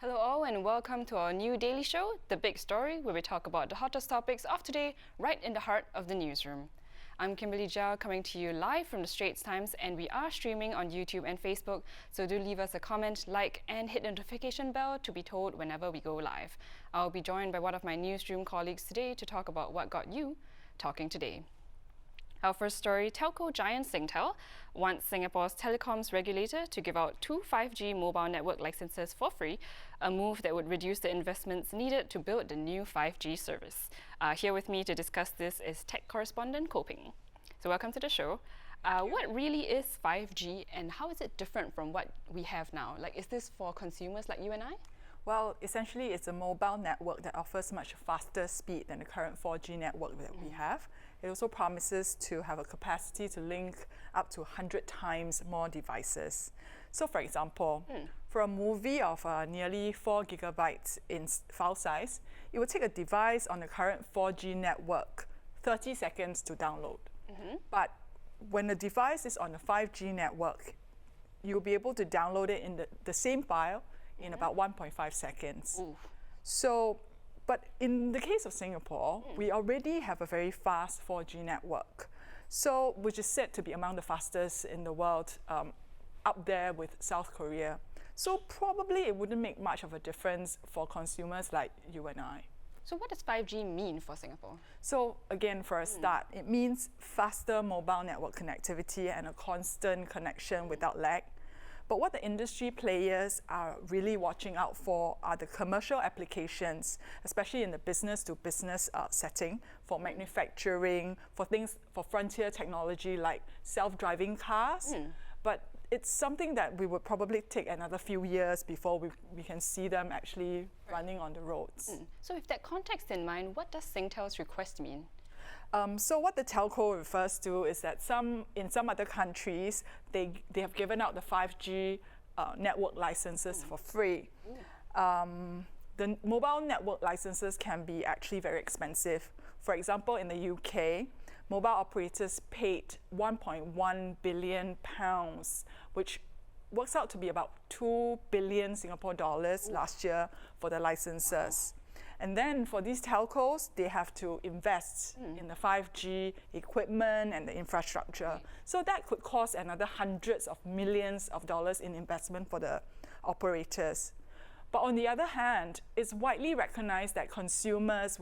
Hello all and welcome to our new daily show, The Big Story, where we talk about the hottest topics of today right in the heart of the newsroom. I'm Kimberly Zhao coming to you live from the Straits Times, and we are streaming on YouTube and Facebook, so do leave us a comment, like and hit the notification bell to be told whenever we go live. I'll be joined by one of my newsroom colleagues today to talk about what got you talking today. Our first story, telco giant Singtel wants Singapore's telecoms regulator to give out 2 5G mobile network licenses for free, a move that would reduce the investments needed to build the new 5G service. Here with me to discuss this is tech correspondent Ko Ping. So welcome to the show. What really is 5G and how is it different from what we have now? Like, is this for consumers like you and I? Well, essentially, it's a mobile network that offers much faster speed than the current 4G network that we have. It also promises to have a capacity to link up to 100 times more devices. So, for example, for a movie of nearly 4 gigabytes in file size, it will take a device on the current 4G network 30 seconds to download. But when the device is on the 5G network, you'll be able to download it in the same file in about 1.5 seconds. So, but in the case of Singapore, we already have a very fast 4G network, so which is said to be among the fastest in the world, up there with South Korea. So probably it wouldn't make much of a difference for consumers like you and I. So what does 5G mean for Singapore? So again, for a start, it means faster mobile network connectivity and a constant connection without lag. But what the industry players are really watching out for are the commercial applications, especially in the business-to-business setting, for manufacturing, for frontier technology like self-driving cars. But it's something that we would probably take another few years before we can see them actually running on the roads. So with that context in mind, what does Singtel's request mean? So what the telco refers to is that in some other countries, they have given out the 5G network licenses for free. The mobile network licenses can be actually very expensive. For example, in the UK, mobile operators paid £1.1 billion, which works out to be about 2 billion Singapore dollars last year for the licenses. And then for these telcos, they have to invest in the 5G equipment and the infrastructure. So that could cost another hundreds of millions of dollars in investment for the operators. But on the other hand, it's widely recognized that consumers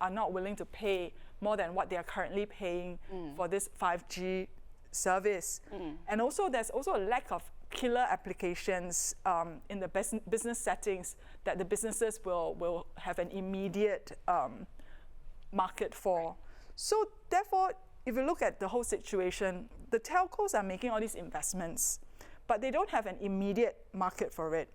are not willing to pay more than what they are currently paying for this 5G service. And also there's also a lack of killer applications in the business settings that the businesses will have an immediate market for. So therefore, if you look at the whole situation, the telcos are making all these investments, but they don't have an immediate market for it.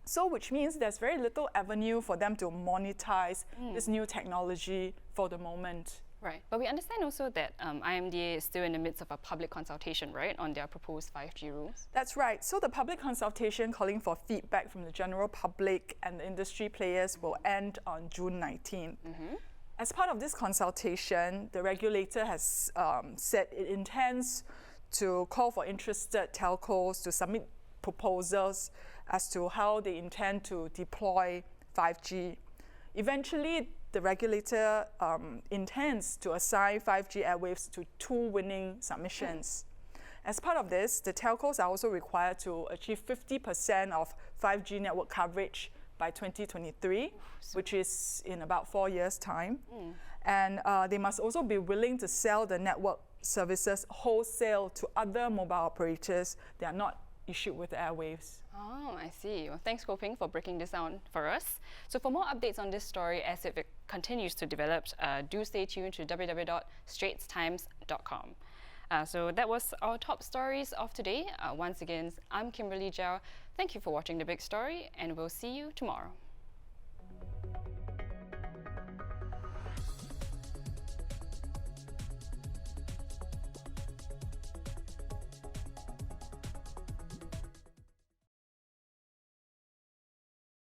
So which means there's very little avenue for them to monetize this new technology for the moment. Right, but we understand also that IMDA is still in the midst of a public consultation, right, on their proposed 5G rules? That's right. So the public consultation calling for feedback from the general public and the industry players will end on June 19th. As part of this consultation, the regulator has said it intends to call for interested telcos to submit proposals as to how they intend to deploy 5G. Eventually, the regulator intends to assign 5G airwaves to 2 winning submissions. As part of this, the telcos are also required to achieve 50% of 5G network coverage by 2023, which is in about 4 years' time. And they must also be willing to sell the network services wholesale to other mobile operators that are not issued with airwaves. Oh, I see. Well, thanks, Ko Ping, for breaking this down for us. So for more updates on this story as it continues to develop, do stay tuned to www.straitstimes.com. So that was our top stories of today. Once again, I'm Kimberly Zhao. Thank you for watching The Big Story, and we'll see you tomorrow.